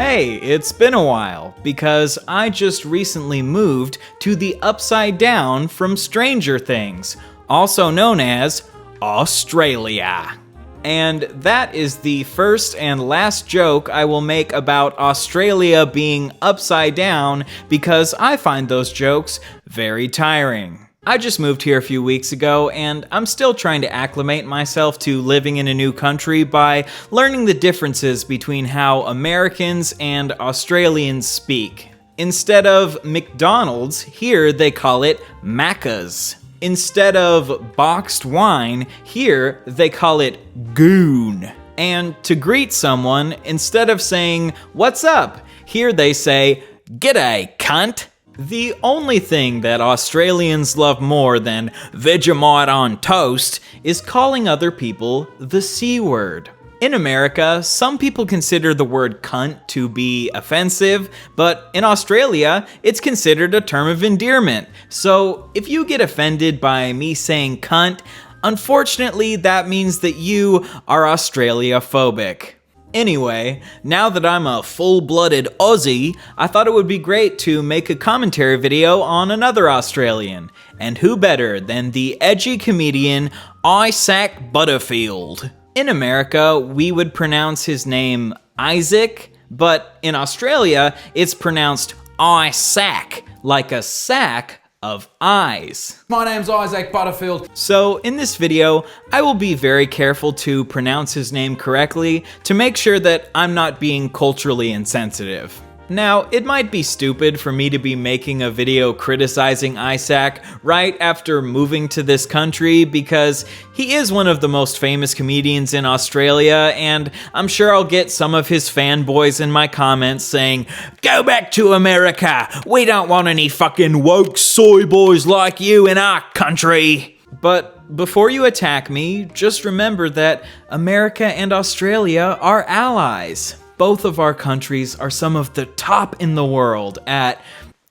Hey, it's been a while, because I just recently moved to the Upside Down from Stranger Things, also known as Australia. And that is the first and last joke I will make about Australia being upside down, because I find those jokes very tiring. I just moved here a few weeks ago, and I'm still trying to acclimate myself to living in a new country by learning the differences between how Americans and Australians speak. Instead of McDonald's, here they call it Macca's. Instead of boxed wine, here they call it goon. And to greet someone, instead of saying, "What's up?" here they say, "G'day, cunt." The only thing that Australians love more than Vegemite on toast is calling other people the C word. In America, some people consider the word cunt to be offensive, but in Australia, it's considered a term of endearment. So if you get offended by me saying cunt, unfortunately that means that you are Australia-phobic. Anyway, now that I'm a full-blooded Aussie, I thought it would be great to make a commentary video on another Australian. And who better than the edgy comedian Isaac Butterfield. In America, we would pronounce his name Isaac, but in Australia, it's pronounced Isaac, like a sack of eyes. My name's Isaac Butterfield. So in this video, I will be very careful to pronounce his name correctly to make sure that I'm not being culturally insensitive. Now, it might be stupid for me to be making a video criticizing Isaac right after moving to this country, because he is one of the most famous comedians in Australia, and I'm sure I'll get some of his fanboys in my comments saying, "Go back to America, we don't want any fucking woke soy boys like you in our country." But before you attack me, just remember that America and Australia are allies. Both of our countries are some of the top in the world at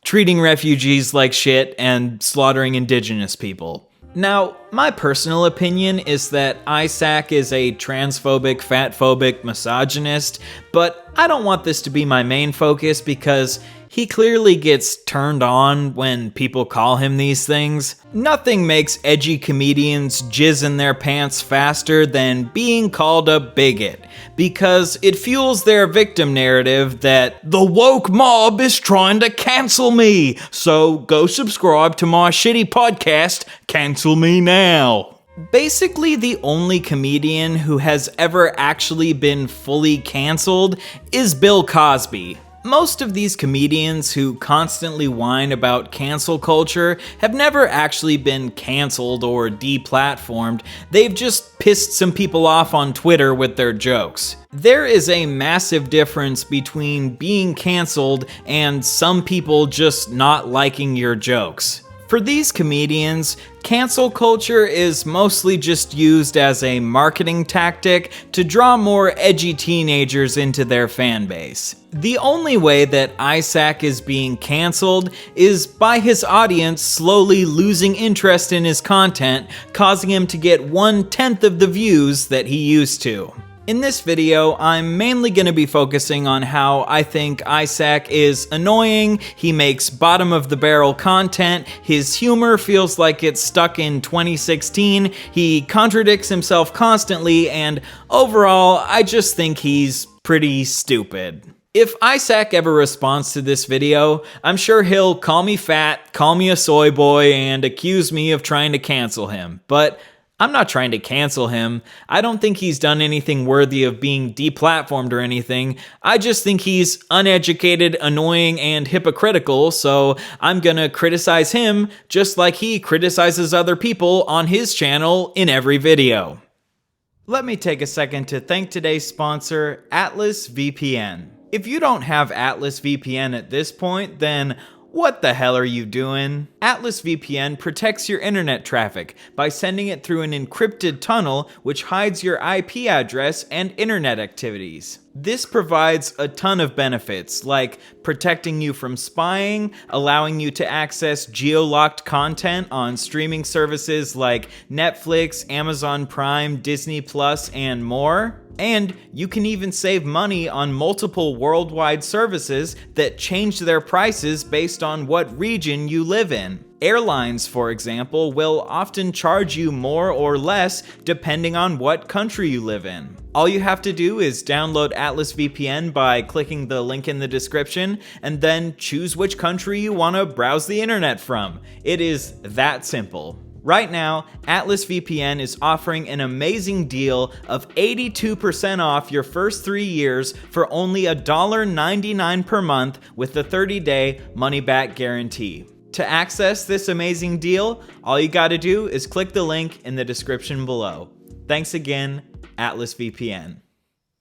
treating refugees like shit and slaughtering indigenous people. Now, my personal opinion is that Isaac is a transphobic, fatphobic misogynist, but I don't want this to be my main focus because he clearly gets turned on when people call him these things. Nothing makes edgy comedians jizz in their pants faster than being called a bigot, because it fuels their victim narrative that the woke mob is trying to cancel me, so go subscribe to my shitty podcast, Cancel Me Now. Basically, the only comedian who has ever actually been fully canceled is Bill Cosby. Most of these comedians who constantly whine about cancel culture have never actually been canceled or deplatformed. They've just pissed some people off on Twitter with their jokes. There is a massive difference between being canceled and some people just not liking your jokes. For these comedians, cancel culture is mostly just used as a marketing tactic to draw more edgy teenagers into their fan base. The only way that Isaac is being canceled is by his audience slowly losing interest in his content, causing him to get 1/10 of the views that he used to. In this video, I'm mainly going to be focusing on how I think Isaac is annoying, he makes bottom-of-the-barrel content, his humor feels like it's stuck in 2016, he contradicts himself constantly, and overall, I just think he's pretty stupid. If Isaac ever responds to this video, I'm sure he'll call me fat, call me a soy boy, and accuse me of trying to cancel him, but I'm not trying to cancel him. I don't think he's done anything worthy of being deplatformed or anything. I just think he's uneducated, annoying, and hypocritical, so I'm gonna criticize him just like he criticizes other people on his channel in every video. Let me take a second to thank today's sponsor, Atlas VPN. If you don't have Atlas VPN at this point, then what the hell are you doing? Atlas VPN protects your internet traffic by sending it through an encrypted tunnel which hides your IP address and internet activities. This provides a ton of benefits, like protecting you from spying, allowing you to access geo-locked content on streaming services like Netflix, Amazon Prime, Disney Plus, and more. And you can even save money on multiple worldwide services that change their prices based on what region you live in. Airlines, for example, will often charge you more or less depending on what country you live in. All you have to do is download Atlas VPN by clicking the link in the description and then choose which country you want to browse the internet from. It is that simple. Right now, Atlas VPN is offering an amazing deal of 82% off your first 3 years for only $1.99 per month with a 30-day money-back guarantee. To access this amazing deal, all you gotta do is click the link in the description below. Thanks again, Atlas VPN.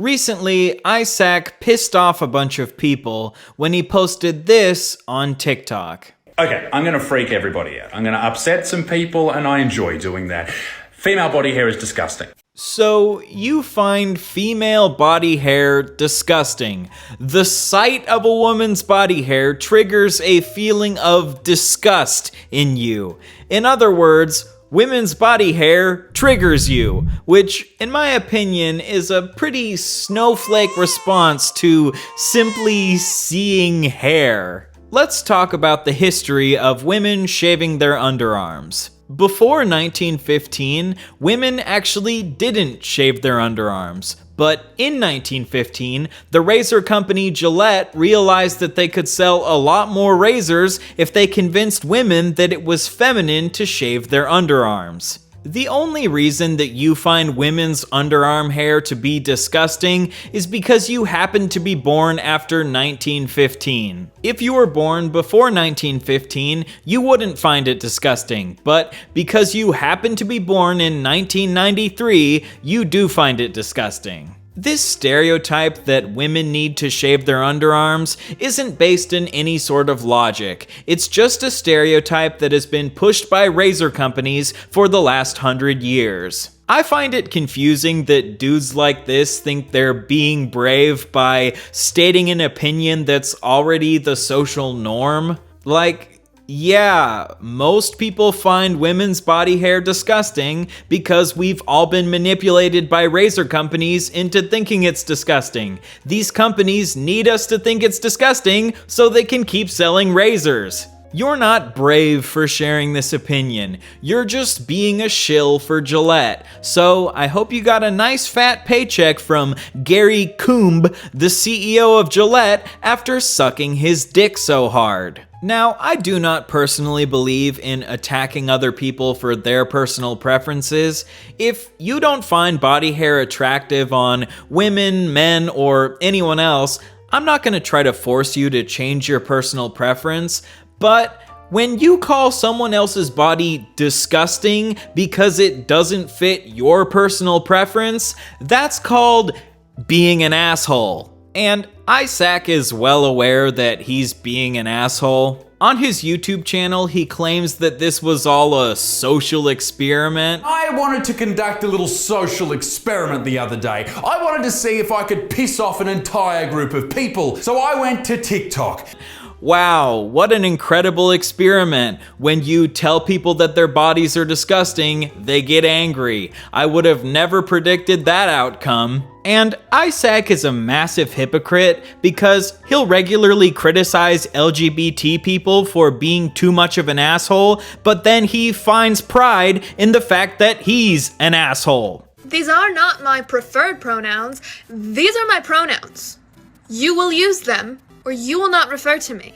Recently, Isaac pissed off a bunch of people when he posted this on TikTok. Okay, I'm gonna freak everybody out. I'm gonna upset some people, and I enjoy doing that. Female body hair is disgusting. So, you find female body hair disgusting. The sight of a woman's body hair triggers a feeling of disgust in you. In other words, women's body hair triggers you, which, in my opinion, is a pretty snowflake response to simply seeing hair. Let's talk about the history of women shaving their underarms. Before 1915, women actually didn't shave their underarms. But in 1915, the razor company Gillette realized that they could sell a lot more razors if they convinced women that it was feminine to shave their underarms. The only reason that you find women's underarm hair to be disgusting is because you happen to be born after 1915. If you were born before 1915, you wouldn't find it disgusting, but because you happen to be born in 1993, you do find it disgusting. This stereotype that women need to shave their underarms isn't based in any sort of logic. It's just a stereotype that has been pushed by razor companies for the last 100 years. I find it confusing that dudes like this think they're being brave by stating an opinion that's already the social norm. Like, yeah, most people find women's body hair disgusting because we've all been manipulated by razor companies into thinking it's disgusting. These companies need us to think it's disgusting so they can keep selling razors. You're not brave for sharing this opinion. You're just being a shill for Gillette. So I hope you got a nice fat paycheck from Gary Coombe, the CEO of Gillette, after sucking his dick so hard. Now, I do not personally believe in attacking other people for their personal preferences. If you don't find body hair attractive on women, men, or anyone else, I'm not going to try to force you to change your personal preference, but when you call someone else's body disgusting because it doesn't fit your personal preference, that's called being an asshole. And Isaac is well aware that he's being an asshole. On his YouTube channel, he claims that this was all a social experiment. I wanted to conduct a little social experiment the other day. I wanted to see if I could piss off an entire group of people, so I went to TikTok. Wow, what an incredible experiment. When you tell people that their bodies are disgusting, they get angry. I would have never predicted that outcome. And Isaac is a massive hypocrite because he'll regularly criticize LGBT people for being too much of an asshole, but then he finds pride in the fact that he's an asshole. These are not my preferred pronouns. These are my pronouns. You will use them, or you will not refer to me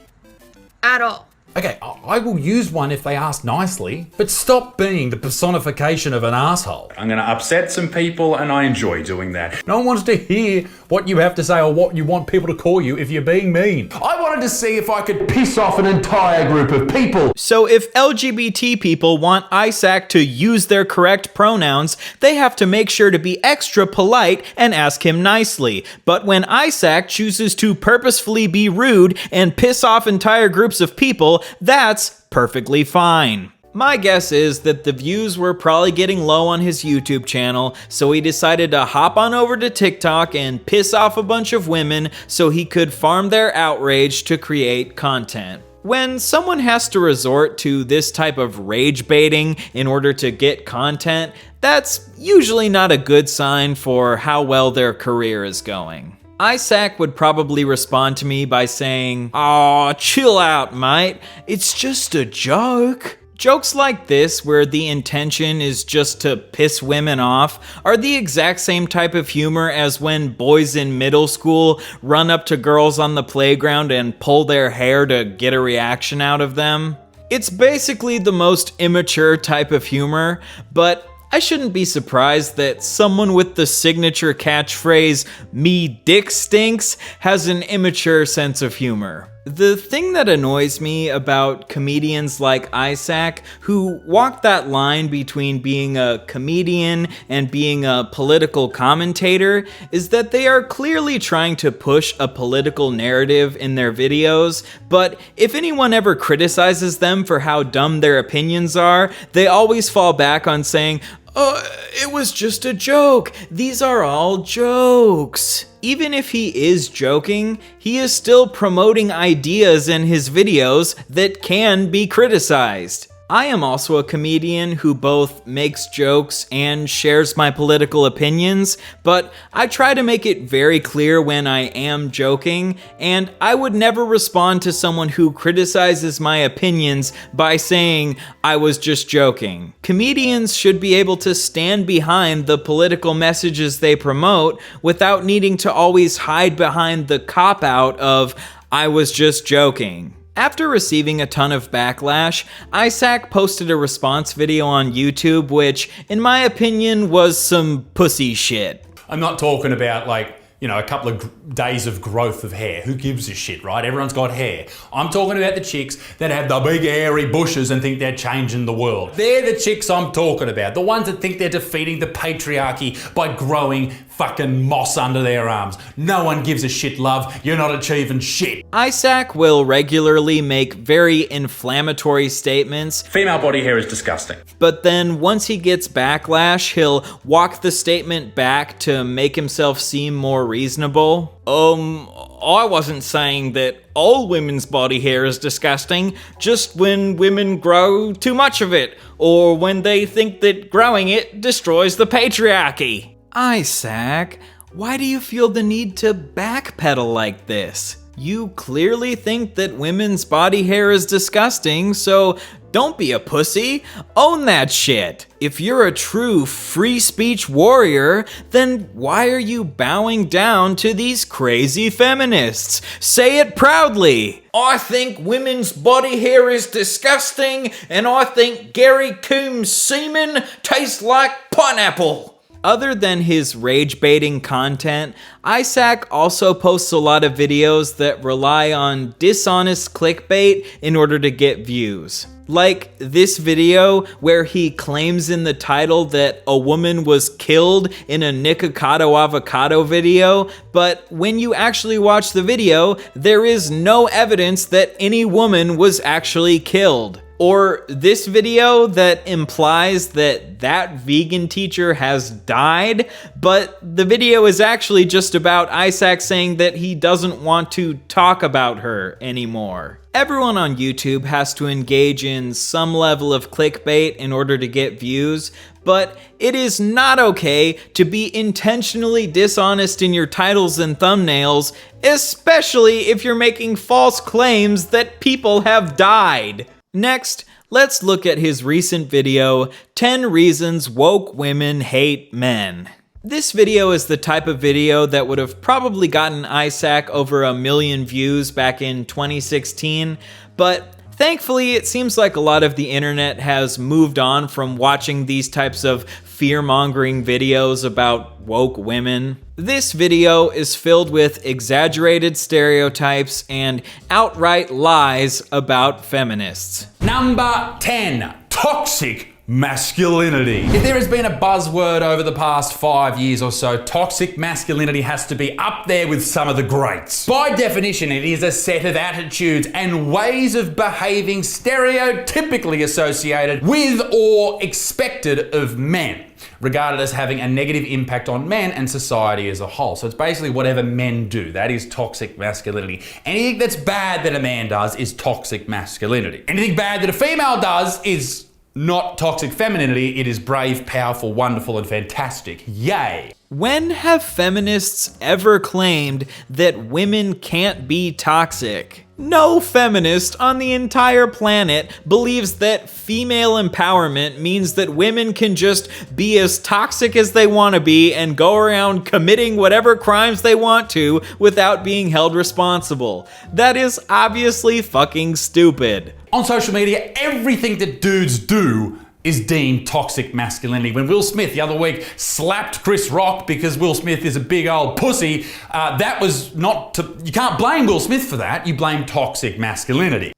at all. Okay, I will use one if they ask nicely, but stop being the personification of an asshole. I'm gonna upset some people, and I enjoy doing that. No one wants to hear what you have to say or what you want people to call you if you're being mean. I wanted to see if I could piss off an entire group of people. So if LGBT people want Isaac to use their correct pronouns, they have to make sure to be extra polite and ask him nicely. But when Isaac chooses to purposefully be rude and piss off entire groups of people, that's perfectly fine. My guess is that the views were probably getting low on his YouTube channel, so he decided to hop on over to TikTok and piss off a bunch of women so he could farm their outrage to create content. When someone has to resort to this type of rage baiting in order to get content, That's usually not a good sign for how well their career is going. Isaac would probably respond to me by saying, "Aw, chill out, mate. It's just a joke." Jokes like this, where the intention is just to piss women off, are the exact same type of humor as when boys in middle school run up to girls on the playground and pull their hair to get a reaction out of them. It's basically the most immature type of humor, but I shouldn't be surprised that someone with the signature catchphrase, "me dick stinks," has an immature sense of humor. The thing that annoys me about comedians like Isaac, who walk that line between being a comedian and being a political commentator, is that they are clearly trying to push a political narrative in their videos, but if anyone ever criticizes them for how dumb their opinions are, they always fall back on saying, "It was just a joke. These are all jokes." Even if he is joking, he is still promoting ideas in his videos that can be criticized. I am also a comedian who both makes jokes and shares my political opinions, but I try to make it very clear when I am joking, and I would never respond to someone who criticizes my opinions by saying, "I was just joking." Comedians should be able to stand behind the political messages they promote without needing to always hide behind the cop-out of, "I was just joking." After receiving a ton of backlash, Isaac posted a response video on YouTube, which, in my opinion, was some pussy shit. I'm not talking about a couple of days of growth of hair. Who gives a shit, right? Everyone's got hair. I'm talking about the chicks that have the big hairy bushes and think they're changing the world. They're the chicks I'm talking about. The ones that think they're defeating the patriarchy by growing fucking moss under their arms. No one gives a shit, love. You're not achieving shit. Isaac will regularly make very inflammatory statements. Female body hair is disgusting. But then once he gets backlash, he'll walk the statement back to make himself seem more reasonable. I wasn't saying that all women's body hair is disgusting, just when women grow too much of it, or when they think that growing it destroys the patriarchy. Isaac, why do you feel the need to backpedal like this? You clearly think that women's body hair is disgusting, so don't be a pussy. Own that shit. If you're a true free speech warrior, then why are you bowing down to these crazy feminists? Say it proudly. I think women's body hair is disgusting, and I think Gary Coombs' semen tastes like pineapple. Other than his rage-baiting content, Isaac also posts a lot of videos that rely on dishonest clickbait in order to get views. Like this video where he claims in the title that a woman was killed in a Nikocado avocado video, but when you actually watch the video, there is no evidence that any woman was actually killed. Or this video that implies that vegan teacher has died, but the video is actually just about Isaac saying that he doesn't want to talk about her anymore. Everyone on YouTube has to engage in some level of clickbait in order to get views, but it is not okay to be intentionally dishonest in your titles and thumbnails, especially if you're making false claims that people have died. Next, let's look at his recent video, 10 Reasons Woke Women Hate Men. This video is the type of video that would have probably gotten Isaac over 1 million views back in 2016, but thankfully it seems like a lot of the internet has moved on from watching these types of fear-mongering videos about woke women. This video is filled with exaggerated stereotypes and outright lies about feminists. Number 10, toxic masculinity. If there has been a buzzword over the past 5 years or so, toxic masculinity has to be up there with some of the greats. By definition, it is a set of attitudes and ways of behaving stereotypically associated with or expected of men, regarded as having a negative impact on men and society as a whole. So it's basically whatever men do. That is toxic masculinity. Anything that's bad that a man does is toxic masculinity. Anything bad that a female does is not toxic femininity, it is brave, powerful, wonderful, and fantastic. Yay! When have feminists ever claimed that women can't be toxic? No feminist on the entire planet believes that female empowerment means that women can just be as toxic as they want to be and go around committing whatever crimes they want to without being held responsible. That is obviously fucking stupid. On social media, everything that dudes do is deemed toxic masculinity. When Will Smith the other week slapped Chris Rock because Will Smith is a big old pussy, that was not to... You can't blame Will Smith for that. You blame toxic masculinity.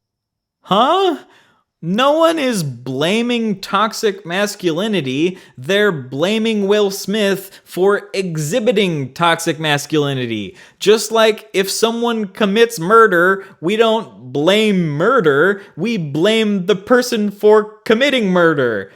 Huh? No one is blaming toxic masculinity. They're blaming Will Smith for exhibiting toxic masculinity. Just like if someone commits murder, we don't blame murder, we blame the person for committing murder.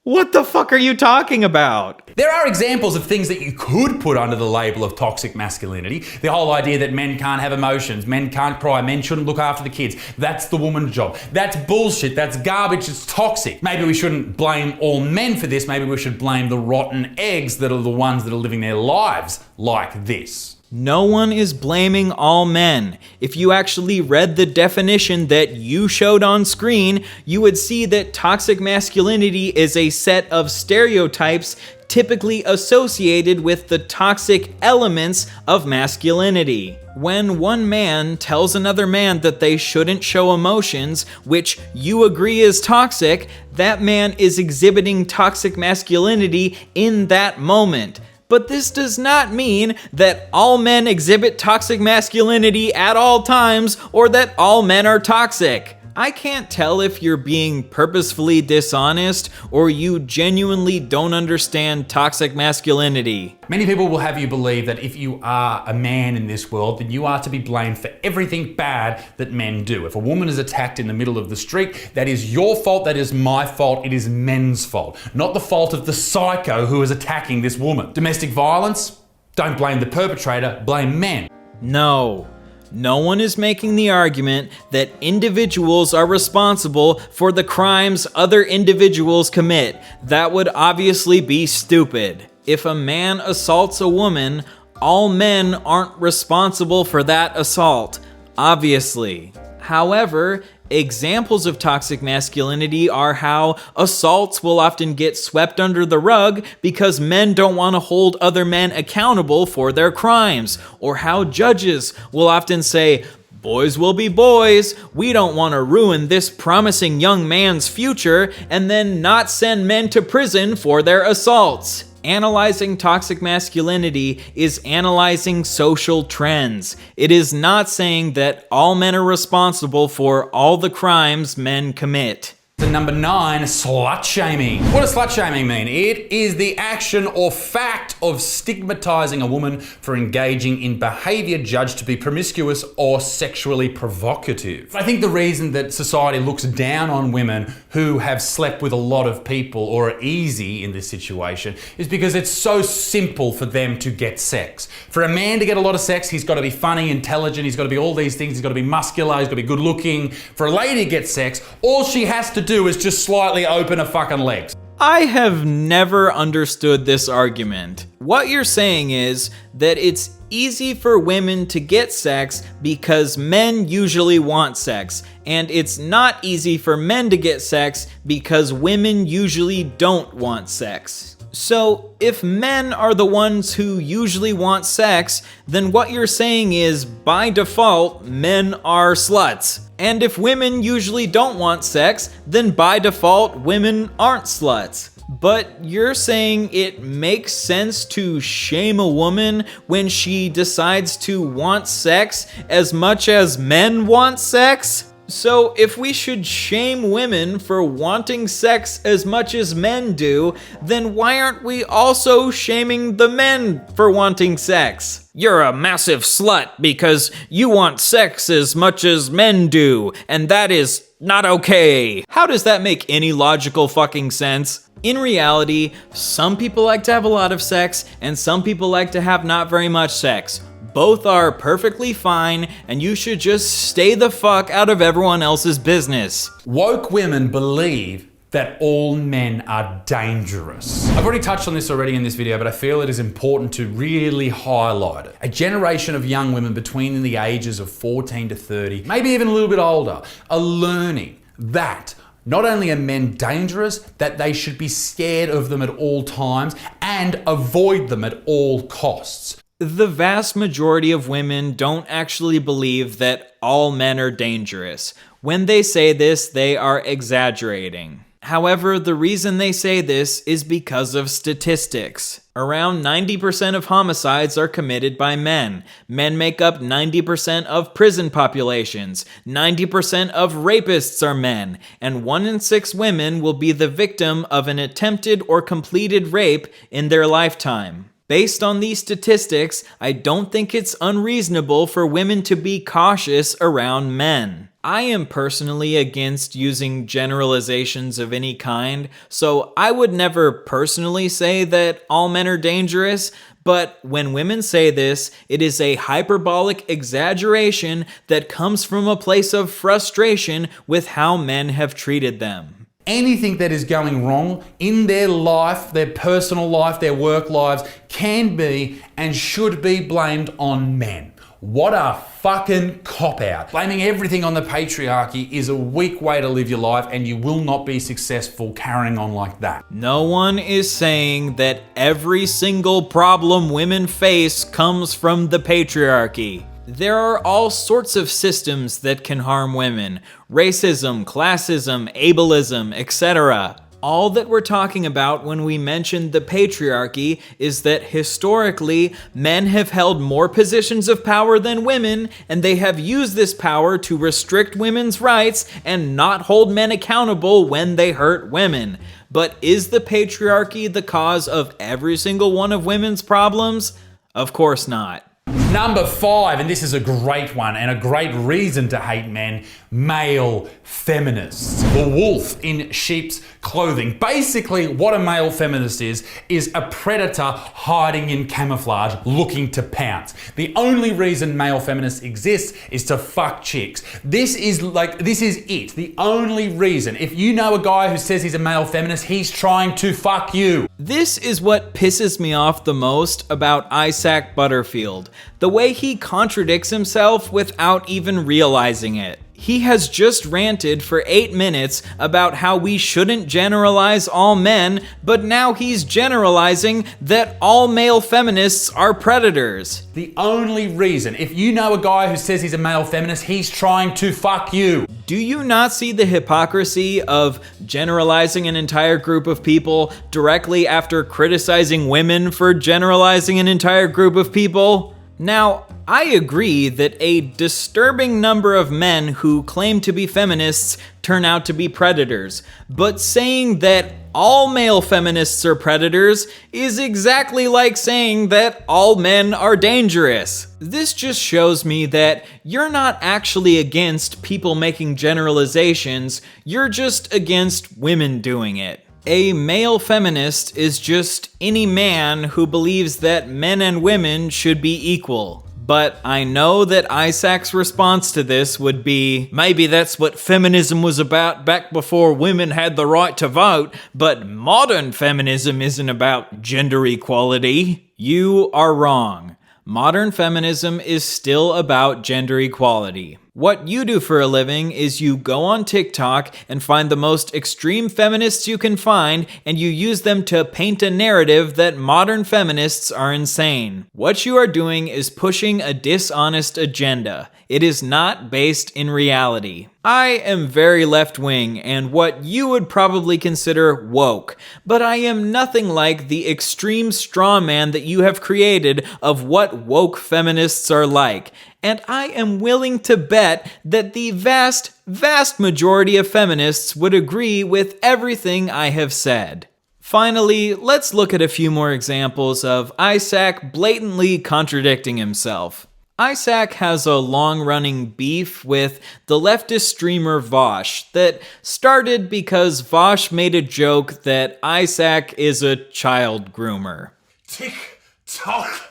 What the fuck are you talking about? There are examples of things that you could put under the label of toxic masculinity. The whole idea that men can't have emotions, men can't cry, men shouldn't look after the kids. That's the woman's job. That's bullshit, that's garbage, it's toxic. Maybe we shouldn't blame all men for this, maybe we should blame the rotten eggs that are the ones that are living their lives like this. No one is blaming all men. If you actually read the definition that you showed on screen, you would see that toxic masculinity is a set of stereotypes typically associated with the toxic elements of masculinity. When one man tells another man that they shouldn't show emotions, which you agree is toxic, that man is exhibiting toxic masculinity in that moment. But this does not mean that all men exhibit toxic masculinity at all times or that all men are toxic. I can't tell if you're being purposefully dishonest or you genuinely don't understand toxic masculinity. Many people will have you believe that if you are a man in this world, then you are to be blamed for everything bad that men do. If a woman is attacked in the middle of the street, that is your fault, that is my fault, it is men's fault, not the fault of the psycho who is attacking this woman. Domestic violence? Don't blame the perpetrator, blame men. No one is making the argument that individuals are responsible for the crimes other individuals commit. That would obviously be stupid. If a man assaults a woman, all men aren't responsible for that assault, obviously. However, examples of toxic masculinity are how assaults will often get swept under the rug because men don't want to hold other men accountable for their crimes, or how judges will often say, "Boys will be boys, we don't want to ruin this promising young man's future," and then not send men to prison for their assaults. Analyzing toxic masculinity is analyzing social trends. It is not saying that all men are responsible for all the crimes men commit. The number 9, slut shaming. What does slut shaming mean? It is the action or fact of stigmatizing a woman for engaging in behavior judged to be promiscuous or sexually provocative. I think the reason that society looks down on women who have slept with a lot of people or are easy in this situation is because it's so simple for them to get sex. For a man to get a lot of sex, he's got to be funny, intelligent, he's got to be all these things, he's got to be muscular, he's got to be good looking. For a lady to get sex, all she has to do is just slightly open her fucking legs. I have never understood this argument. What you're saying is that it's easy for women to get sex because men usually want sex, and it's not easy for men to get sex because women usually don't want sex. So, if men are the ones who usually want sex, then what you're saying is, by default, men are sluts. And if women usually don't want sex, then by default, women aren't sluts. But you're saying it makes sense to shame a woman when she decides to want sex as much as men want sex? So if we should shame women for wanting sex as much as men do, then why aren't we also shaming the men for wanting sex? You're a massive slut because you want sex as much as men do, and that is not okay. How does that make any logical fucking sense? In reality, some people like to have a lot of sex, and some people like to have not very much sex. Both are perfectly fine, and you should just stay the fuck out of everyone else's business. Woke women believe that all men are dangerous. I've already touched on this already in this video, but I feel it is important to really highlight it. A generation of young women between the ages of 14 to 30, maybe even a little bit older, are learning that not only are men dangerous, that they should be scared of them at all times and avoid them at all costs. The vast majority of women don't actually believe that all men are dangerous. When they say this, they are exaggerating. However, the reason they say this is because of statistics. Around 90% of homicides are committed by men. Men make up 90% of prison populations. 90% of rapists are men. And 1 in 6 women will be the victim of an attempted or completed rape in their lifetime. Based on these statistics, I don't think it's unreasonable for women to be cautious around men. I am personally against using generalizations of any kind, so I would never personally say that all men are dangerous, but when women say this, it is a hyperbolic exaggeration that comes from a place of frustration with how men have treated them. Anything that is going wrong in their life, their personal life, their work lives, can be and should be blamed on men. What a fucking cop-out. Blaming everything on the patriarchy is a weak way to live your life, and you will not be successful carrying on like that. No one is saying that every single problem women face comes from the patriarchy. There are all sorts of systems that can harm women. Racism, classism, ableism, etc. All that we're talking about when we mention the patriarchy is that historically, men have held more positions of power than women, and they have used this power to restrict women's rights and not hold men accountable when they hurt women. But is the patriarchy the cause of every single one of women's problems? Of course not. Number 5, and this is a great one and a great reason to hate men, male feminists. The wolf in sheep's clothing. Basically, what a male feminist is a predator hiding in camouflage looking to pounce. The only reason male feminists exist is to fuck chicks. This is it. The only reason. If you know a guy who says he's a male feminist, he's trying to fuck you. This is what pisses me off the most about Isaac Butterfield. The way he contradicts himself without even realizing it. He has just ranted for 8 minutes about how we shouldn't generalize all men, but now he's generalizing that all male feminists are predators. The only reason. If you know a guy who says he's a male feminist, he's trying to fuck you. Do you not see the hypocrisy of generalizing an entire group of people directly after criticizing women for generalizing an entire group of people? Now, I agree that a disturbing number of men who claim to be feminists turn out to be predators, but saying that all male feminists are predators is exactly like saying that all men are dangerous. This just shows me that you're not actually against people making generalizations, you're just against women doing it. A male feminist is just any man who believes that men and women should be equal. But I know that Isaac's response to this would be, maybe that's what feminism was about back before women had the right to vote, but modern feminism isn't about gender equality. You are wrong. Modern feminism is still about gender equality. What you do for a living is you go on TikTok and find the most extreme feminists you can find, and you use them to paint a narrative that modern feminists are insane. What you are doing is pushing a dishonest agenda. It is not based in reality. I am very left-wing and what you would probably consider woke, but I am nothing like the extreme straw man that you have created of what woke feminists are like. And I am willing to bet that the vast majority of feminists would agree with everything I have said. Finally, let's look at a few more examples of Isaac blatantly contradicting himself. Isaac has a long-running beef with the leftist streamer Vaush that started because Vaush made a joke that Isaac is a child groomer. Tick-tock.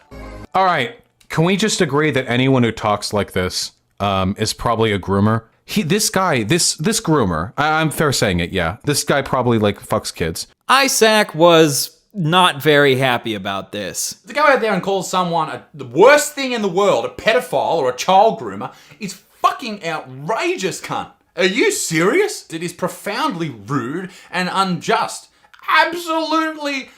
All right, can we just agree that anyone who talks like this is probably a groomer? This groomer, I'm fair saying it, yeah. This guy probably like fucks kids. Isaac was not very happy about this. To go out there and call someone the worst thing in the world, a pedophile or a child groomer, is fucking outrageous, cunt. Are you serious? It is profoundly rude and unjust. Absolutely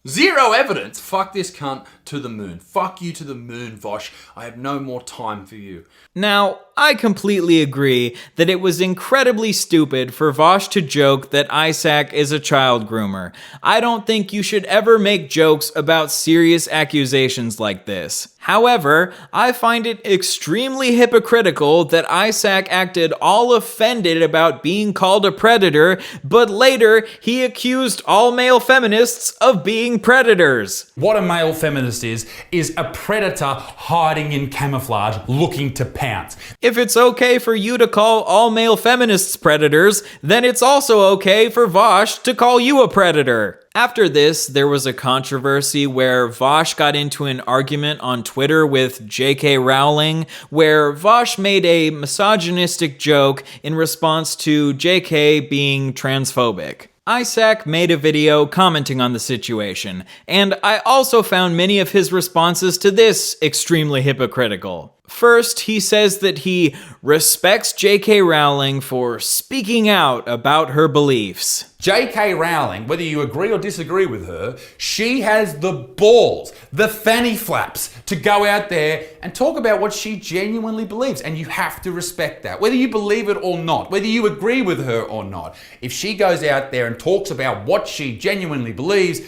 zero evidence. Fuck this cunt to the moon. Fuck you to the moon, Vaush. I have no more time for you. Now, I completely agree that it was incredibly stupid for Vaush to joke that Isaac is a child groomer. I don't think you should ever make jokes about serious accusations like this. However, I find it extremely hypocritical that Isaac acted all offended about being called a predator, but later he accused all male feminists of being predators. What a male feminist is a predator hiding in camouflage, looking to pounce. If it's okay for you to call all male feminists predators, then it's also okay for Vaush to call you a predator. After this, there was a controversy where Vaush got into an argument on Twitter with J.K. Rowling, where Vaush made a misogynistic joke in response to J.K. being transphobic. Isaac made a video commenting on the situation, and I also found many of his responses to this extremely hypocritical. First, he says that he respects J.K. Rowling for speaking out about her beliefs. J.K. Rowling, whether you agree or disagree with her, she has the balls, the fanny flaps, to go out there and talk about what she genuinely believes. And you have to respect that, whether you believe it or not, whether you agree with her or not. If she goes out there and talks about what she genuinely believes,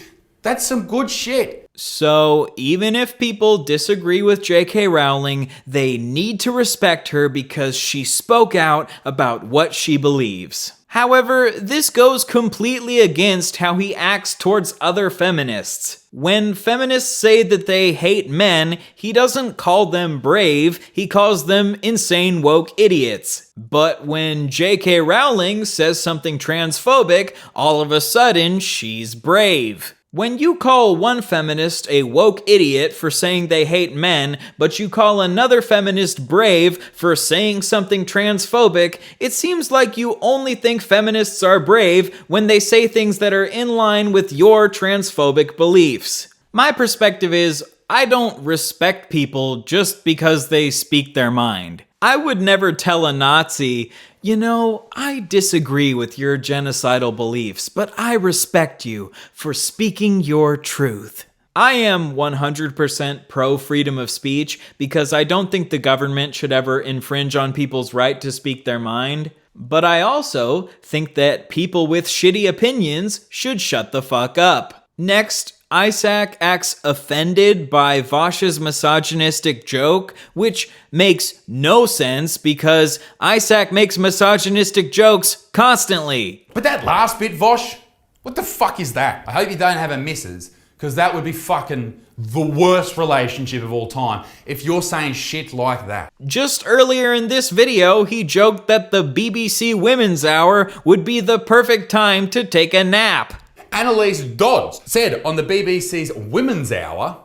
that's some good shit. So, even if people disagree with J.K. Rowling, they need to respect her because she spoke out about what she believes. However, this goes completely against how he acts towards other feminists. When feminists say that they hate men, he doesn't call them brave, he calls them insane woke idiots. But when J.K. Rowling says something transphobic, all of a sudden she's brave. When you call one feminist a woke idiot for saying they hate men, but you call another feminist brave for saying something transphobic, it seems like you only think feminists are brave when they say things that are in line with your transphobic beliefs. My perspective is, I don't respect people just because they speak their mind. I would never tell a Nazi, you know, I disagree with your genocidal beliefs, but I respect you for speaking your truth. I am 100% pro freedom of speech because I don't think the government should ever infringe on people's right to speak their mind. But I also think that people with shitty opinions should shut the fuck up. Next, Isaac acts offended by Vaush's misogynistic joke, which makes no sense because Isaac makes misogynistic jokes constantly. But that last bit, Vaush, what the fuck is that? I hope you don't have a missus, because that would be fucking the worst relationship of all time if you're saying shit like that. Just earlier in this video, he joked that the BBC Women's Hour would be the perfect time to take a nap. Annalise Dodds said on the BBC's Women's Hour,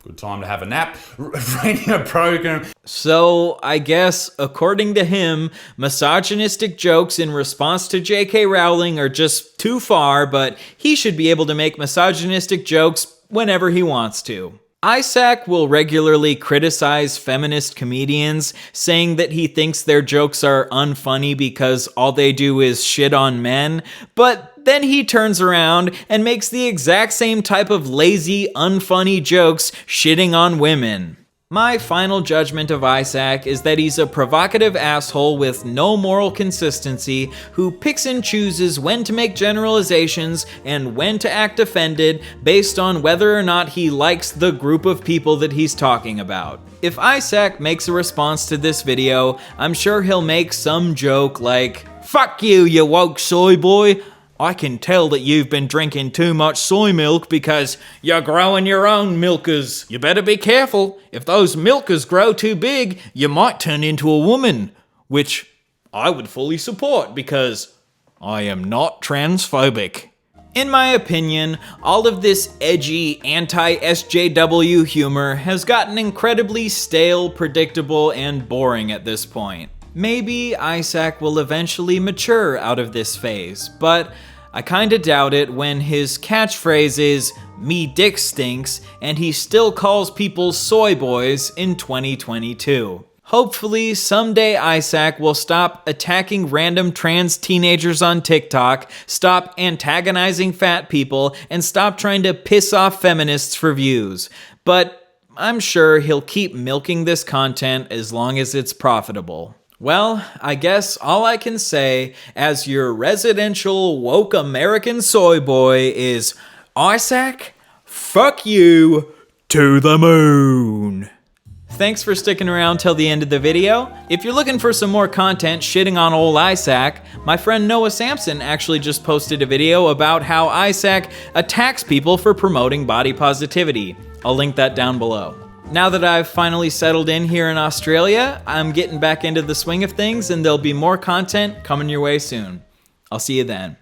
good time to have a nap, radio program. So, I guess, according to him, misogynistic jokes in response to J.K. Rowling are just too far, but he should be able to make misogynistic jokes whenever he wants to. Isaac will regularly criticize feminist comedians, saying that he thinks their jokes are unfunny because all they do is shit on men, but then he turns around and makes the exact same type of lazy, unfunny jokes shitting on women. My final judgment of Isaac is that he's a provocative asshole with no moral consistency who picks and chooses when to make generalizations and when to act offended based on whether or not he likes the group of people that he's talking about. If Isaac makes a response to this video, I'm sure he'll make some joke like, "Fuck you, you woke soy boy. I can tell that you've been drinking too much soy milk because you're growing your own milkers. You better be careful. If those milkers grow too big, you might turn into a woman." Which I would fully support because I am not transphobic. In my opinion, all of this edgy anti-SJW humor has gotten incredibly stale, predictable, and boring at this point. Maybe Isaac will eventually mature out of this phase, but I kinda doubt it when his catchphrase is, "Me dick stinks," and he still calls people soy boys in 2022. Hopefully, someday Isaac will stop attacking random trans teenagers on TikTok, stop antagonizing fat people, and stop trying to piss off feminists for views. But I'm sure he'll keep milking this content as long as it's profitable. Well, I guess all I can say as your residential woke American soy boy is, Isaac, fuck you to the moon. Thanks for sticking around till the end of the video. If you're looking for some more content shitting on old Isaac, my friend Noah Sampson actually just posted a video about how Isaac attacks people for promoting body positivity. I'll link that down below. Now that I've finally settled in here in Australia, I'm getting back into the swing of things and there'll be more content coming your way soon. I'll see you then.